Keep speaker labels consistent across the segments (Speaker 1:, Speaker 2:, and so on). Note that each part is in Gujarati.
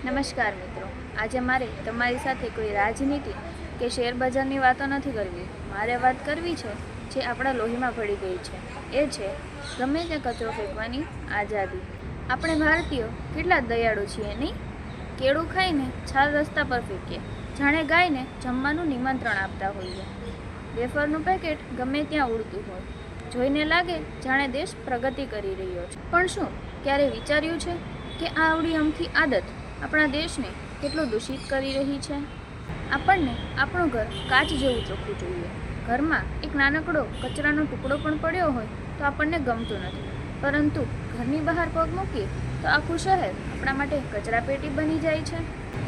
Speaker 1: નમસ્કાર મિત્રો, આજે મારે તમારી સાથે કોઈ રાજનીતિ કે શેર બજારની વાતો નથી કરવી. મારે વાત કરવી છે જે આપણા લોહીમાં ભળી ગઈ છે. એ છે ગમે ત્યાં કચરો ફેંકવાની આઝાદી. આપણે ભારતીયો કેટલા દયાળુ છીએ નહીં? કેળું ખાઈને છાલ રસ્તા પર ફેંકીએ, જાણે ગાયને જમવાનું નિમંત્રણ આપતા હોઈએ. વેફરનું પેકેટ ગમે ત્યાં ઉડતું હોય, જોઈને લાગે જાણે દેશ પ્રગતિ કરી રહ્યો છે. પણ શું ક્યારે વિચાર્યું છે કે આ આવડી અમથી આદત આપણા દેશને કેટલું દૂષિત કરી રહી છે? આપણને આપણું ઘર કાચ જેવું ચોખ્ખું જોઈએ. ઘરમાં એક નાનકડો કચરાનો ટુકડો પણ પડ્યો હોય તો આપણને ગમતું નથી, પરંતુ ઘરની બહાર પગ મૂકીએ તો આખું શહેર આપણા માટે કચરાપેટી બની જાય છે.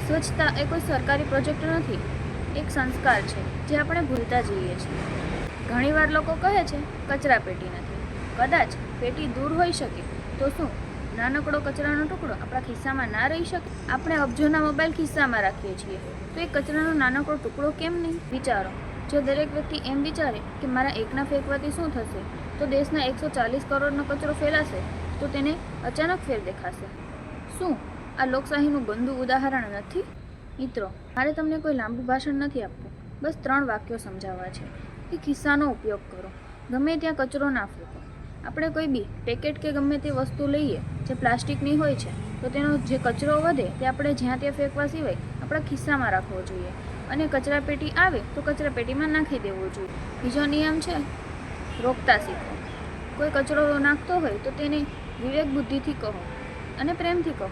Speaker 1: સ્વચ્છતા એ કોઈ સરકારી પ્રોજેક્ટ નથી, એક સંસ્કાર છે જે આપણે ભૂલતા જઈએ છીએ. ઘણીવાર લોકો કહે છે કચરાપેટી નથી. કદાચ પેટી દૂર હોઈ શકે તો શું નાનકડો કચરાનો ટુકડો આપણા ખિસ્સામાં ના રહી શકે? આપણે અબજોના મોબાઈલ ખિસ્સામાં રાખીએ છીએ, તો એ કચરાનો નાનકડો ટુકડો કેમ નહીં? વિચારો, જો દરેક વ્યક્તિ એમ વિચારે કે મારા એકના ફેંકવાથી શું થશે, તો દેશના 140 કરોડનો કચરો ફેલાશે તો તેને અચાનક ફેર દેખાશે. શું આ લોકશાહીનું ગંદુ ઉદાહરણ નથી? મિત્રો, મારે તમને કોઈ લાંબુ ભાષણ નથી આપવું, બસ 3 વાક્યો સમજાવવા છે કે ખિસ્સાનો ઉપયોગ કરો, ગમે ત્યાં કચરો ના ફેંકો. આપણે કોઈ બી પેકેટ કે ગમે તે વસ્તુ લઈએ જે પ્લાસ્ટિકની હોય છે, તો તેનો જે કચરો વધે તે આપણે જ્યાં ત્યાં ફેંકવા સિવાય આપણા ખિસ્સામાં રાખવો જોઈએ, અને કચરાપેટી આવે તો કચરાપેટીમાં નાખી દેવો જોઈએ. બીજો નિયમ છે રોકતા શીખો. કોઈ કચરો નાખતો હોય તો તેને વિવેક બુદ્ધિથી કહો અને પ્રેમથી કહો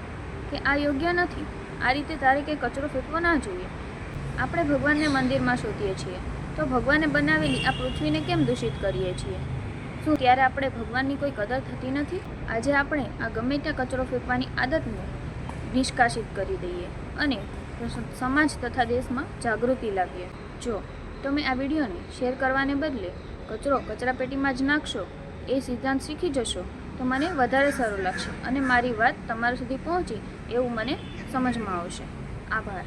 Speaker 1: કે આ યોગ્ય નથી, આ રીતે તારે કે કચરો ફેંકવો ના જોઈએ. આપણે ભગવાનને મંદિરમાં શોધીએ છીએ, તો ભગવાને બનાવેલી આ પૃથ્વીને કેમ દૂષિત કરીએ છીએ? શું ત્યારે આપણે ભગવાનની કોઈ કદર થતી નથી? આજે આપણે આ ગમે ત્યાં કચરો ફેંકવાની આદતને નિષ્કાસિત કરી દઈએ અને સમાજ તથા દેશમાં જાગૃતિ લાવીએ. જો તમે આ વિડીયોને શેર કરવાને બદલે કચરો કચરાપેટીમાં જ નાખશો, એ સિદ્ધાંત શીખી જશો, તો મને વધારે સારું લાગશે અને મારી વાત તમારા સુધી પહોંચી એવું મને સમજમાં આવશે. આભાર.